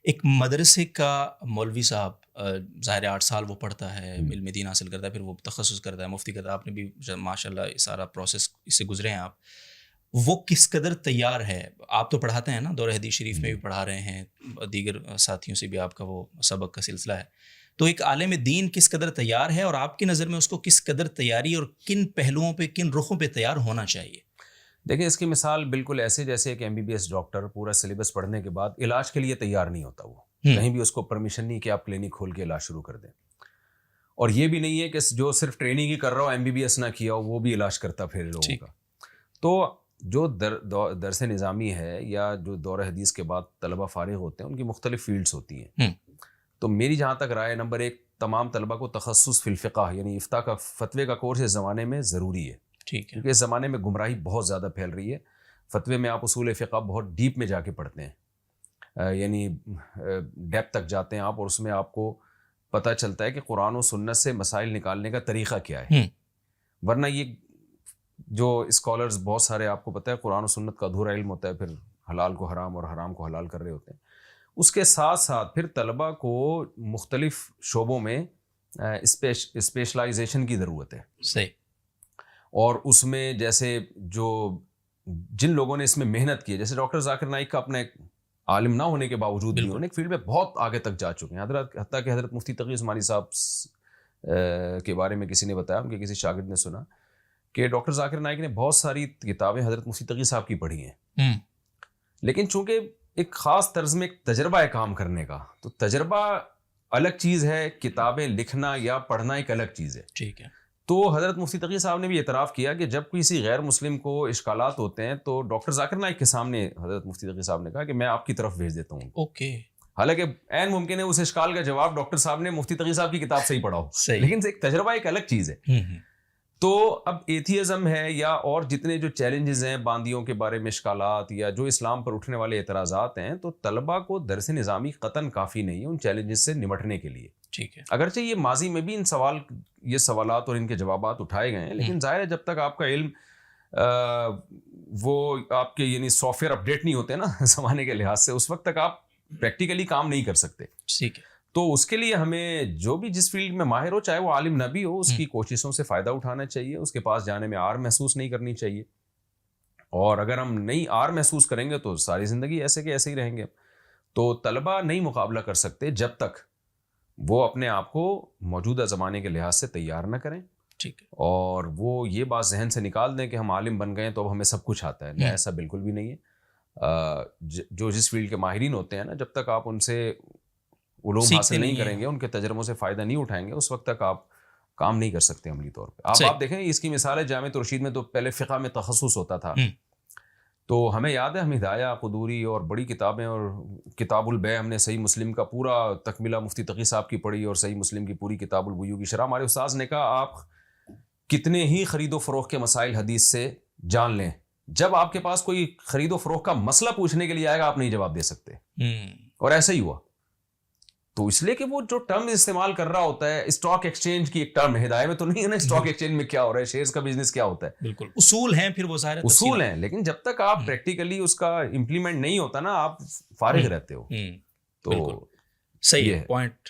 ایک مدرسے کا مولوی صاحب ظاہر 8 سال وہ پڑھتا ہے، علم دین حاصل کرتا ہے، پھر وہ تخصص کرتا ہے، مفتی کرتا ہے. آپ نے بھی ماشاء اللہ سارا پروسیس اس سے گزرے ہیں آپ. وہ کس قدر تیار ہے؟ آپ تو پڑھاتے ہیں نا، دور حدیث شریف میں بھی پڑھا رہے ہیں، دیگر ساتھیوں سے بھی آپ کا وہ سبق کا سلسلہ ہے. تو ایک عالم دین کس قدر تیار ہے، اور آپ کی نظر میں اس کو کس قدر تیاری اور کن پہلوؤں پہ، کن رخوں پہ تیار ہونا چاہیے؟ دیکھیں اس کی مثال بالکل ایسے جیسے ایک MBBS ڈاکٹر پورا سلیبس پڑھنے کے بعد علاج کے لیے تیار نہیں ہوتا. وہ کہیں بھی اس کو پرمیشن نہیں کہ آپ کلینک کھول کے علاج شروع کر دیں. اور یہ بھی نہیں ہے کہ جو صرف ٹریننگ ہی کر رہا ہو MBBS نہ کیا ہو وہ بھی علاج کرتا پھر لوگوں کا. تو جو درس نظامی ہے یا جو دور حدیث کے بعد طلبہ فارغ ہوتے ہیں ان کی مختلف فیلڈز ہوتی ہیں. تو میری جہاں تک رائے، نمبر 1، تمام طلبہ کو تخصص فی الفقہ یعنی افتاء کا فتوے کا کورس اس زمانے میں ضروری ہے. کیونکہ اس زمانے میں گمراہی بہت زیادہ پھیل رہی ہے. فتوے میں آپ اصول فقہ بہت ڈیپ میں جا کے پڑھتے ہیں، یعنی ڈیپ تک جاتے ہیں آپ، اور اس میں آپ کو پتہ چلتا ہے کہ قرآن و سنت سے مسائل نکالنے کا طریقہ کیا ہے. ورنہ یہ جو اسکالرز بہت سارے آپ کو پتہ ہے قرآن و سنت کا ادھورا علم ہوتا ہے، پھر حلال کو حرام اور حرام کو حلال کر رہے ہوتے ہیں. اس کے ساتھ ساتھ پھر طلبہ کو مختلف شعبوں میں اسپیشلائزیشن کی ضرورت ہے. صحیح. اور اس میں جیسے جن لوگوں نے اس میں محنت کی ہے، جیسے ڈاکٹر ذاکر نائک کا اپنے عالم نہ ہونے کے باوجود بھی انہوں نے ایک فیلڈ میں بہت آگے تک جا چکے ہیں. حتیٰ کہ حضرت مفتی تقی عثمانی صاحب کے بارے میں کسی نے بتایا، ان کے کسی شاگرد نے سنا کہ ڈاکٹر ذاکر نائک نے بہت ساری کتابیں حضرت مفتی تقی صاحب کی پڑھی ہیں، لیکن چونکہ ایک خاص طرز میں ایک تجربہ ہے کام کرنے کا، تو تجربہ الگ چیز ہے، کتابیں لکھنا یا پڑھنا ایک الگ چیز ہے. ٹھیک ہے. تو حضرت مفتی تقی صاحب نے بھی اعتراف کیا کہ جب کسی غیر مسلم کو اشکالات ہوتے ہیں تو ڈاکٹر ذاکر نائک کے سامنے حضرت مفتی تقی صاحب نے کہا کہ میں آپ کی طرف بھیج دیتا ہوں. اوکے. حالانکہ عین ممکن ہے اس اشکال کا جواب ڈاکٹر صاحب نے مفتی تقی صاحب کی کتاب سے ہی پڑھا ہو، لیکن ایک تجربہ ایک الگ چیز ہے. تو اب ایتھیزم ہے یا اور جتنے جو چیلنجز ہیں باندیوں کے بارے میں اشکالات یا جو اسلام پر اٹھنے والے اعتراضات ہیں، تو طلبہ کو درس نظامی قطعاً کافی نہیں ہے ان چیلنجز سے نمٹنے کے لیے. ٹھیک ہے. اگرچہ یہ ماضی میں بھی یہ سوالات اور ان کے جوابات اٹھائے گئے ہیں، لیکن ظاہر ہے جب تک آپ کا علم وہ آپ کے یعنی سافٹ ویئر اپڈیٹ نہیں ہوتے نا زمانے کے لحاظ سے، اس وقت تک آپ پریکٹیکلی کام نہیں کر سکتے. ٹھیک ہے. تو اس کے لیے ہمیں جو بھی جس فیلڈ میں ماہر ہو، چاہے وہ عالم نہ بھی ہو، اس کی کوششوں سے فائدہ اٹھانا چاہیے. اس کے پاس جانے میں آر محسوس نہیں کرنی چاہیے. اور اگر ہم نہیں آر محسوس کریں گے تو ساری زندگی ایسے کہ ایسے ہی رہیں گے. تو طلبہ نہیں مقابلہ کر سکتے جب تک وہ اپنے آپ کو موجودہ زمانے کے لحاظ سے تیار نہ کریں. ٹھیک ہے. اور وہ یہ بات ذہن سے نکال دیں کہ ہم عالم بن گئے تو اب ہمیں سب کچھ آتا ہے. نہیں، ایسا بالکل بھی نہیں ہے. جو جس فیلڈ کے ماہرین ہوتے ہیں نا، جب تک آپ ان سے علوم حاصل نہیں کریں گے، ان کے تجربوں سے فائدہ نہیں اٹھائیں گے، اس وقت تک آپ کام نہیں کر سکتے عملی طور پہ. آپ دیکھیں اس کی مثال ہے جامعۃ الرشید میں تو پہلے فقہ میں تخصص ہوتا تھا. تو ہمیں یاد ہے ہم ہدایہ قدوری اور بڑی کتابیں اور کتاب البیع، ہم نے صحیح مسلم کا پورا تکملہ مفتی تقی صاحب کی پڑھی اور صحیح مسلم کی پوری کتاب البیوع کی شرح. ہمارے استاذ نے کہا آپ کتنے ہی خرید و فروخت کے مسائل حدیث سے جان لیں، جب آپ کے پاس کوئی خرید و فروخت کا مسئلہ پوچھنے کے لیے آئے گا آپ نہیں جواب دے سکتے. اور ایسا ہی ہوا. تو اس لیے کہ وہ جو ٹرم استعمال کر رہا ہوتا ہے، اسٹاک ایکسچینج کی ایک ٹرم ہے، ہدایہ میں تو نہیں ہے نا اسٹاک ایکسچینج میں کیا ہو رہا ہے، شیئرز کا بزنس کیا ہوتا ہے. بالکل اصول ہیں، پھر وہ ظاہر اصول ہیں، لیکن جب تک آپ پریکٹیکلی اس کا امپلیمنٹ نہیں ہوتا نا، آپ فارغ رہتے ہو. تو صحیح ہے پوائنٹ.